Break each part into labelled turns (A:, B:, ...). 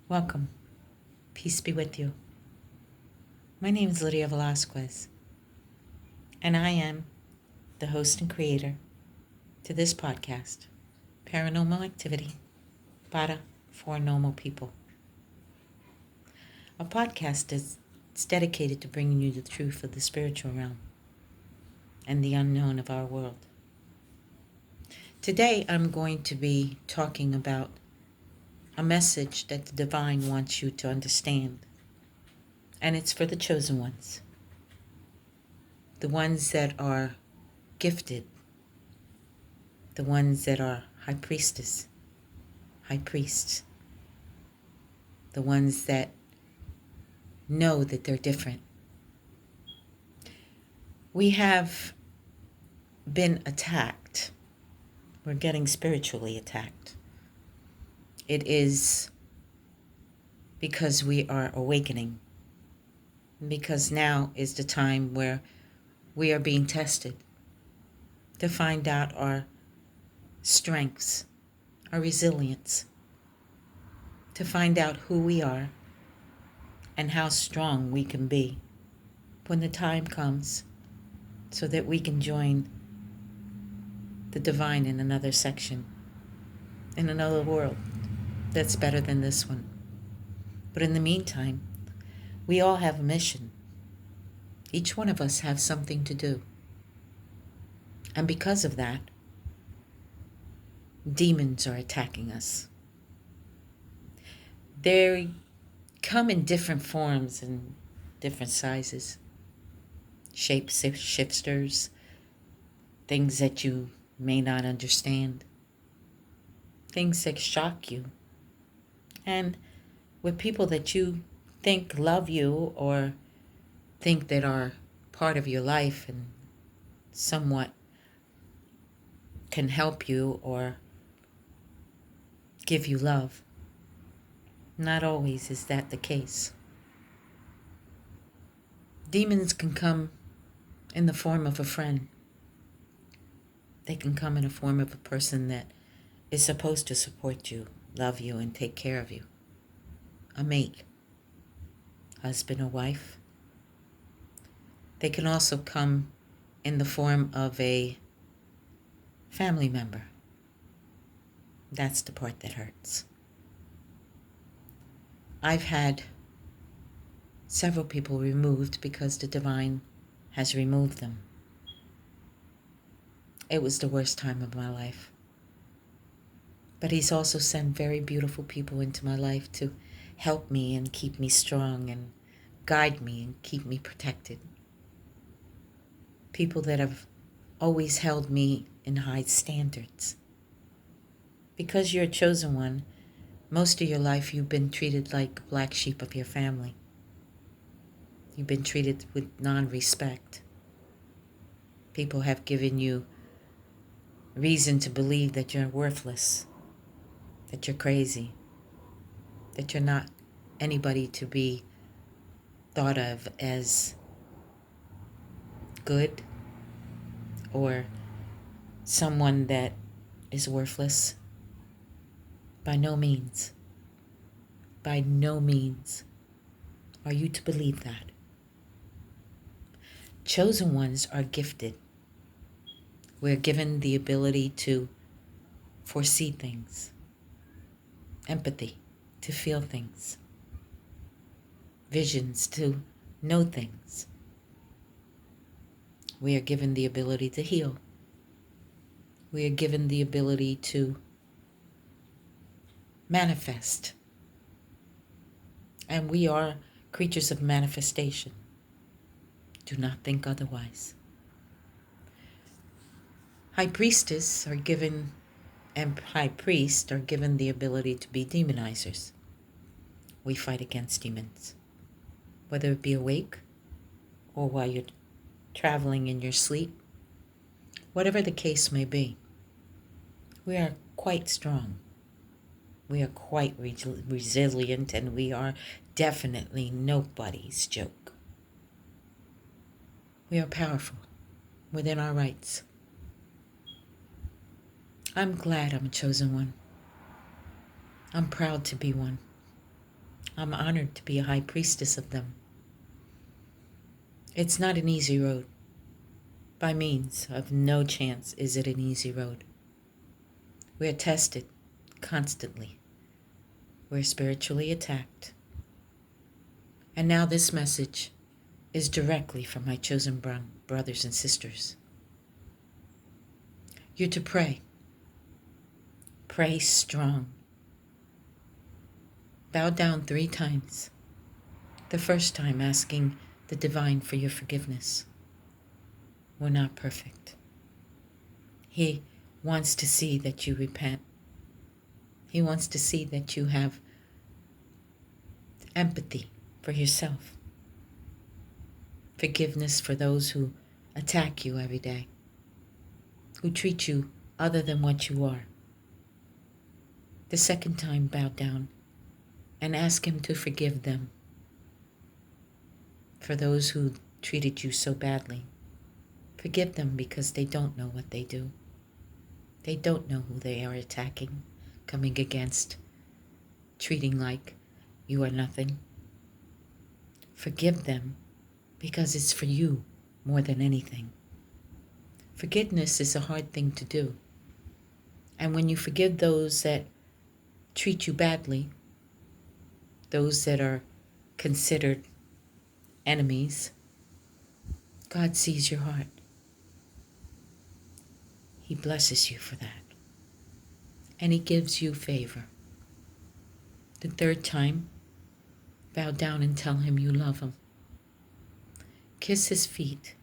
A: Welcome. Peace be with you. My name is Lydia Velasquez, and I am the host and creator to this podcast, Paranormal Activity para for Normal People. A podcast is dedicated to bringing you the truth of the spiritual realm and the unknown of our world. Today, I'm going to be talking about a message that the divine wants you to understand, and it's for the chosen ones. The ones that are gifted, the ones that are high priestess, high priests, the ones that know that they're different. We have been attacked. We're getting spiritually attacked. It is because we are awakening, because now is the time where we are being tested to find out our strengths, our resilience, to find out who we are and how strong we can be when the time comes so that we can join the divine in another section, in another world that's better than this one. But in the meantime, we all have a mission. Each one of us have something to do. And because of that, demons are attacking us. They come in different forms and different sizes. Shape shifters, things that you may not understand, things that shock you, and with people that you think love you or think that are part of your life and somewhat can help you or give you love. Not always is that the case. Demons can come in the form of a friend. They can come in the form of a person that is supposed to support you, love you, and take care of you. A mate, husband or wife. They can also come in the form of a family member. That's the part that hurts. I've had several people removed because the divine has removed them. It was the worst time of my life. But he's also sent very beautiful people into my life to help me and keep me strong and guide me and keep me protected. People that have always held me in high standards. Because you're a chosen one, most of your life you've been treated like a black sheep of your family. You've been treated with non-respect. People have given you reason to believe that you're worthless, that you're crazy, that you're not anybody to be thought of as good or someone that is worthless. By no means are you to believe that. Chosen ones are gifted. We're given the ability to foresee things, empathy, to feel things, visions, to know things. We are given the ability to heal. We are given the ability to manifest. And we are creatures of manifestation. Do not think otherwise. High priestess are given, and high priest are given the ability to be demonizers. We fight against demons, whether it be awake or while you're traveling in your sleep, whatever the case may be. We are quite strong. We are quite resilient, and we are definitely nobody's joke. We are powerful within our rights. I'm glad I'm a chosen one. I'm proud to be one. I'm honored to be a high priestess of them. It's not an easy road. By means of no chance is it an easy road. We are tested constantly. We're spiritually attacked. And now this message is directly from my chosen brothers and sisters. You're to pray. Pray strong. Bow down 3 times. The first time asking the divine for your forgiveness. We're not perfect. He wants to see that you repent. He wants to see that you have empathy for yourself. Forgiveness for those who attack you every day, who treat you other than what you are. The second time, bow down and ask him to forgive them for those who treated you so badly. Forgive them because they don't know what they do. They don't know who they are attacking, coming against, treating like you are nothing. Forgive them because it's for you more than anything. Forgiveness is a hard thing to do. And when you forgive those that treat you badly, those that are considered enemies, God sees your heart. He blesses you for that. And he gives you favor. The third time, bow down and tell him you love him. Kiss his feet.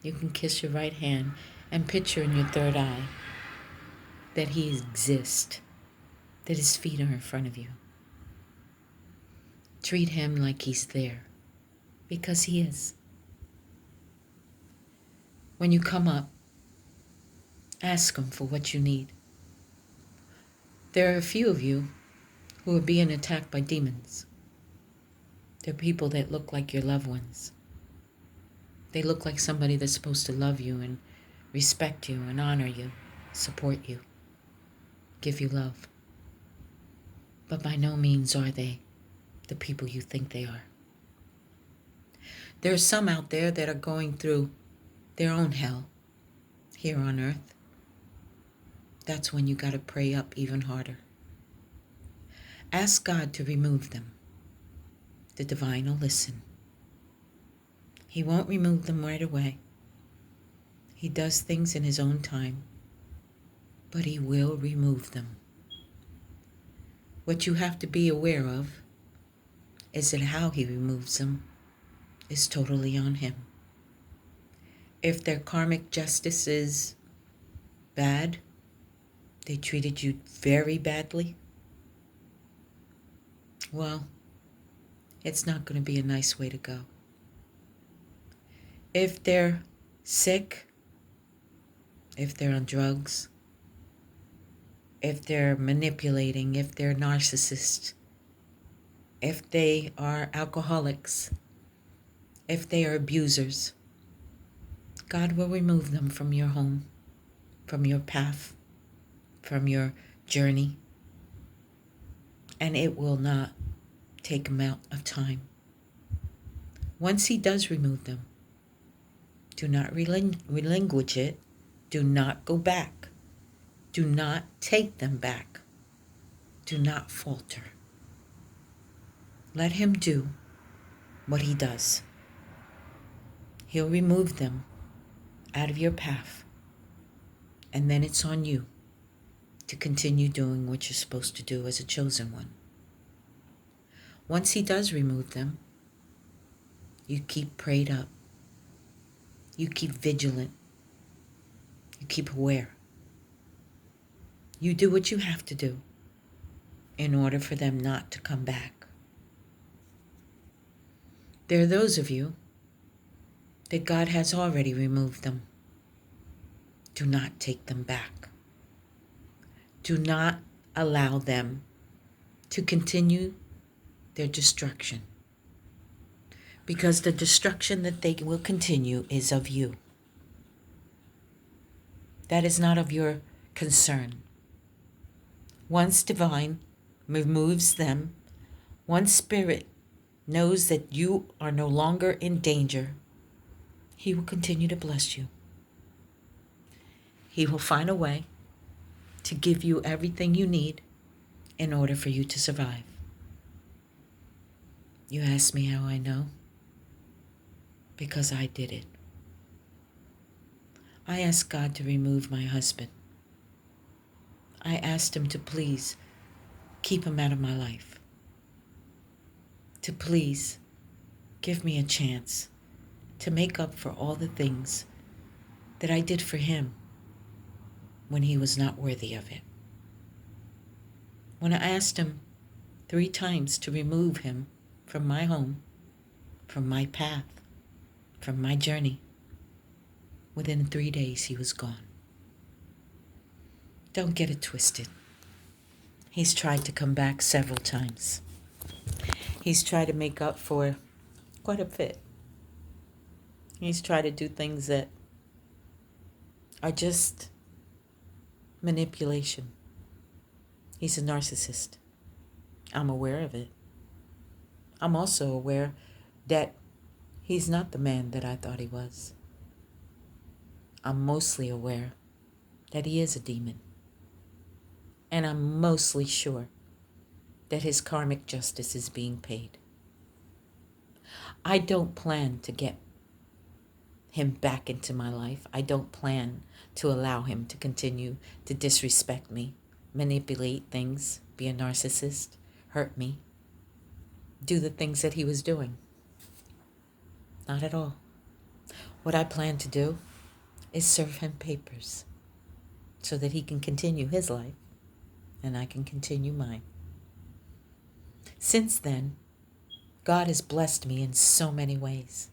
A: You can kiss your right hand and picture in your third eye that he exists, that his feet are in front of you. Treat him like he's there, because he is. When you come up, ask him for what you need. There are a few of you who are being attacked by demons. They're people that look like your loved ones. They look like somebody that's supposed to love you and respect you and honor you, support you, give you love. But by no means are they the people you think they are. There are some out there that are going through their own hell here on earth. That's when you got to pray up even harder. Ask God to remove them. The divine will listen. He won't remove them right away. He does things in his own time, but he will remove them. What you have to be aware of is that how he removes them is totally on him. If their karmic justice is bad, they treated you very badly, well, it's not going to be a nice way to go. If they're sick, if they're on drugs, if they're manipulating, if they're narcissists, if they are alcoholics, if they are abusers, God will remove them from your home, from your path, from your journey, and it will not take amount of time. Once he does remove them, do not relinquish it. Do not go back. Do not take them back. Do not falter. Let him do what he does. He'll remove them out of your path, and then it's on you to continue doing what you're supposed to do as a chosen one. Once he does remove them, you keep prayed up. You keep vigilant. You keep aware. You do what you have to do in order for them not to come back. There are those of you that God has already removed them. Do not take them back. Do not allow them to continue their destruction, because the destruction that they will continue is of you. That is not of your concern. Once divine removes them, Once Spirit knows that you are no longer in danger, He will continue to bless you. He will find a way to give you everything you need in order for you to survive. You ask me how I know? Because I did it. I asked God to remove my husband. I asked Him to please keep him out of my life. To please give me a chance to make up for all the things that I did for him when he was not worthy of it. When I asked Him 3 times to remove him from my home, from my path, from my journey, within 3 days he was gone. Don't get it twisted. He's tried to come back several times. He's tried to make up for quite a bit. He's tried to do things that are just manipulation. He's a narcissist. I'm aware of it. I'm also aware that he's not the man that I thought he was. I'm mostly aware that he is a demon. And I'm mostly sure that his karmic justice is being paid. I don't plan to get him back into my life. I don't plan to allow him to continue to disrespect me, manipulate things, be a narcissist, hurt me, do the things that he was doing. Not at all. What I plan to do is serve him papers so that he can continue his life and I can continue mine. Since then, God has blessed me in so many ways.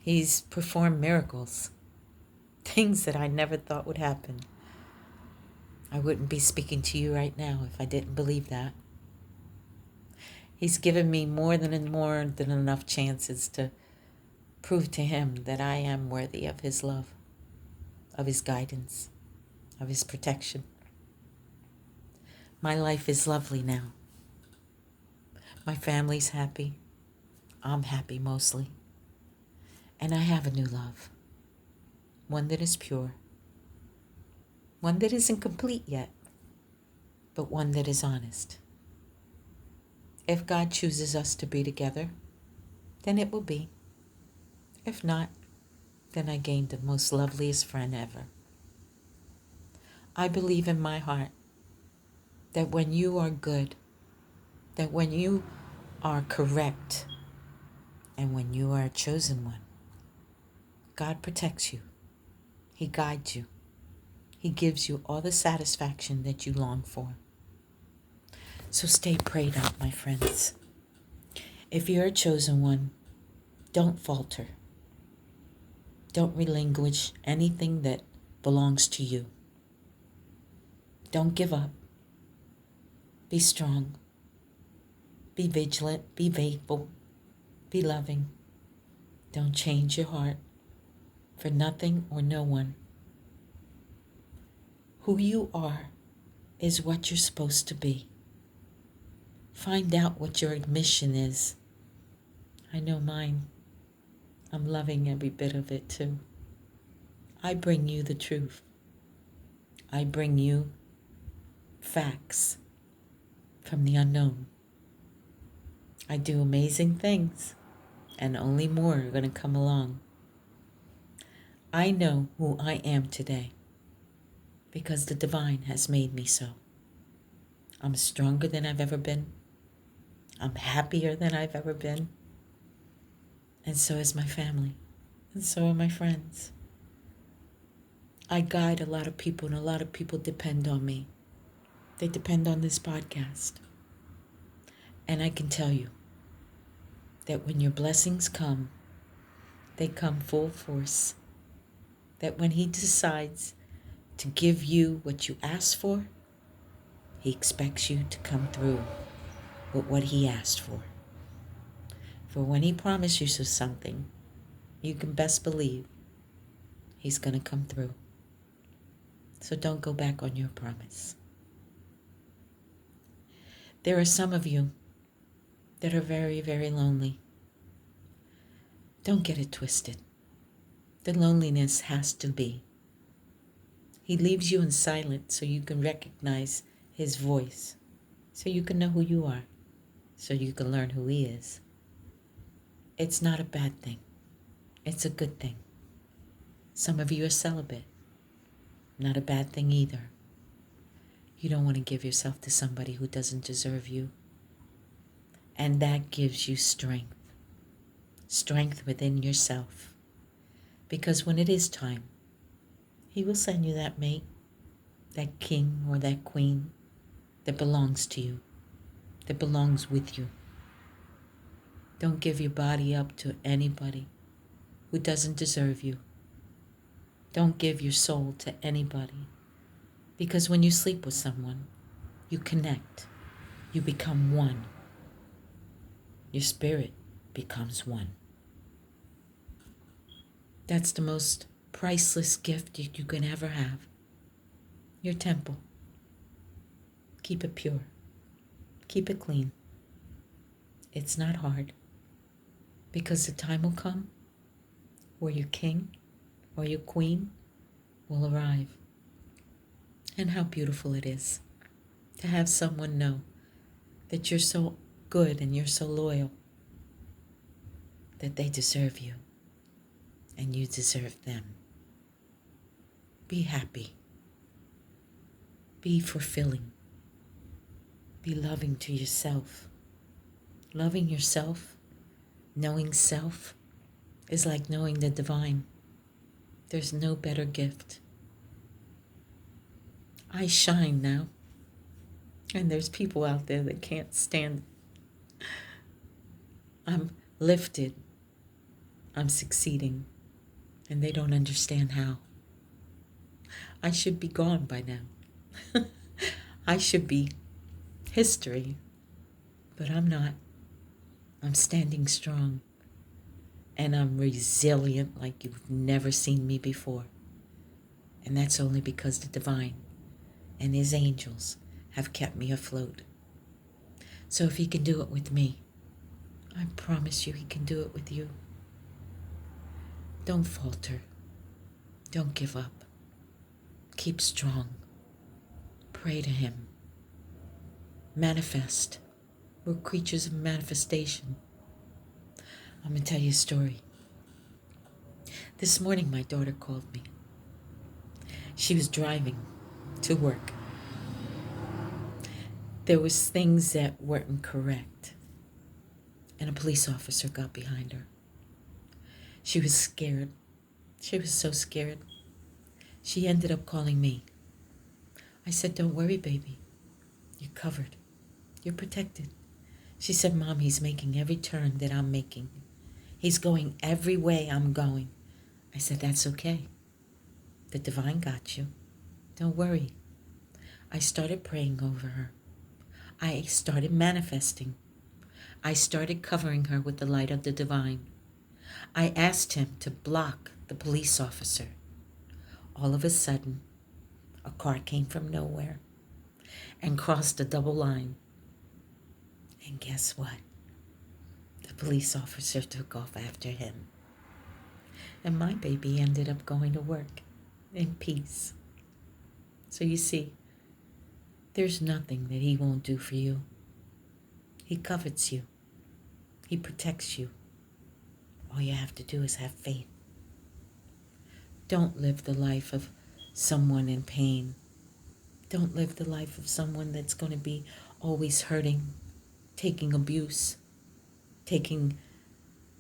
A: He's performed miracles, things that I never thought would happen. I wouldn't be speaking to you right now if I didn't believe that. He's given me more than enough chances to prove to him that I am worthy of his love, of his guidance, of his protection. My life is lovely now. My family's happy. I'm happy mostly. And I have a new love. One that is pure. One that isn't complete yet, but one that is honest. If God chooses us to be together, then it will be. If not, then I gained the most loveliest friend ever. I believe in my heart that when you are good, that when you are correct, and when you are a chosen one, God protects you. He guides you. He gives you all the satisfaction that you long for. So stay prayed up, my friends. If you're a chosen one, don't falter. Don't relinquish anything that belongs to you. Don't give up. Be strong. Be vigilant. Be faithful. Be loving. Don't change your heart for nothing or no one. Who you are is what you're supposed to be. Find out what your mission is. I know mine. I'm loving every bit of it too. I bring you the truth. I bring you facts from the unknown. I do amazing things, and only more are going to come along. I know who I am today because the divine has made me so. I'm stronger than I've ever been. I'm happier than I've ever been. And so is my family. And so are my friends. I guide a lot of people, and a lot of people depend on me. They depend on this podcast. And I can tell you that when your blessings come, they come full force. That when He decides to give you what you ask for, He expects you to come through with what He asked for. For when He promises you something, you can best believe He's going to come through. So don't go back on your promise. There are some of you that are very, very lonely. Don't get it twisted. The loneliness has to be. He leaves you in silence so you can recognize his voice, so you can know who you are, so you can learn who he is. It's not a bad thing. It's a good thing. Some of you are celibate. Not a bad thing either. You don't want to give yourself to somebody who doesn't deserve you. And that gives you strength. Strength within yourself. Because when it is time, he will send you that mate, that king or that queen that belongs to you, that belongs with you. Don't give your body up to anybody who doesn't deserve you. Don't give your soul to anybody. Because when you sleep with someone, you connect. You become one. Your spirit becomes one. That's the most priceless gift you can ever have. Your temple. Keep it pure. Keep it clean. It's not hard. Because the time will come where your king or your queen will arrive. And how beautiful it is to have someone know that you're so good and you're so loyal that they deserve you and you deserve them. Be happy. Be fulfilling. Be loving to yourself. Loving yourself, knowing self, is like knowing the divine. There's no better gift. I shine now, and there's people out there that can't stand it. I'm lifted. I'm succeeding, and they don't understand how. I should be gone by now. I should be history, but I'm not. I'm standing strong, and I'm resilient like you've never seen me before. And that's only because the divine and his angels have kept me afloat. So if he can do it with me, I promise you he can do it with you. Don't falter. Don't give up. Keep strong. Pray to him. Manifest. We're creatures of manifestation. I'm going to tell you a story. This morning my daughter called me. She was driving to work. There was things that weren't correct, and a police officer got behind her. She was scared. She was so scared. She ended up calling me. I said, "Don't worry, baby. You're covered. You're protected." She said, "Mom, he's making every turn that I'm making. He's going every way I'm going." I said, "That's okay. The divine got you. Don't worry." I started praying over her. I started manifesting. I started covering her with the light of the divine. I asked him to block the police officer. All of a sudden, a car came from nowhere and crossed a double line. And guess what? The police officer took off after him. And my baby ended up going to work in peace. So you see, there's nothing that he won't do for you. He covets you. He protects you. All you have to do is have faith. Don't live the life of someone in pain. Don't live the life of someone that's going to be always hurting, taking abuse, taking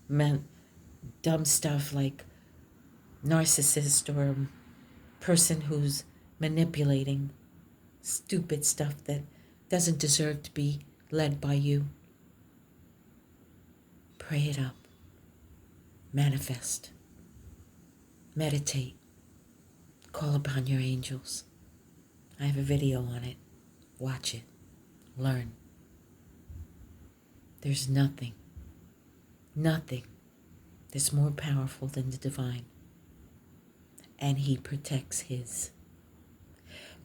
A: dumb stuff like narcissist or person who's manipulating, stupid stuff that doesn't deserve to be led by you. Pray it up. Manifest. Meditate. Call upon your angels. I have a video on it. Watch it. Learn. There's nothing that's more powerful than the divine. And he protects his.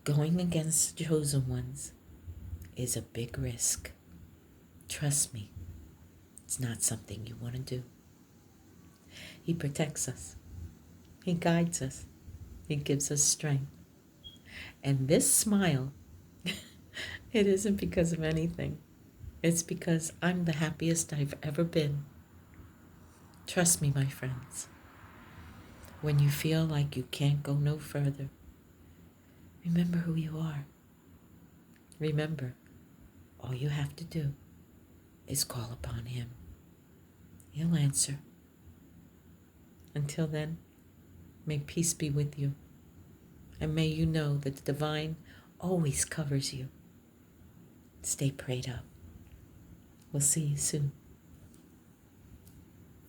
A: Going against the chosen ones is a big risk. Trust me. It's not something you want to do. He protects us. He guides us. He gives us strength. And this smile, it isn't because of anything. It's because I'm the happiest I've ever been. Trust me, my friends. When you feel like you can't go no further, remember who you are. Remember, all you have to do is call upon Him. He'll answer. Until then, may peace be with you. And may you know that the divine always covers you. Stay prayed up. We'll see you soon.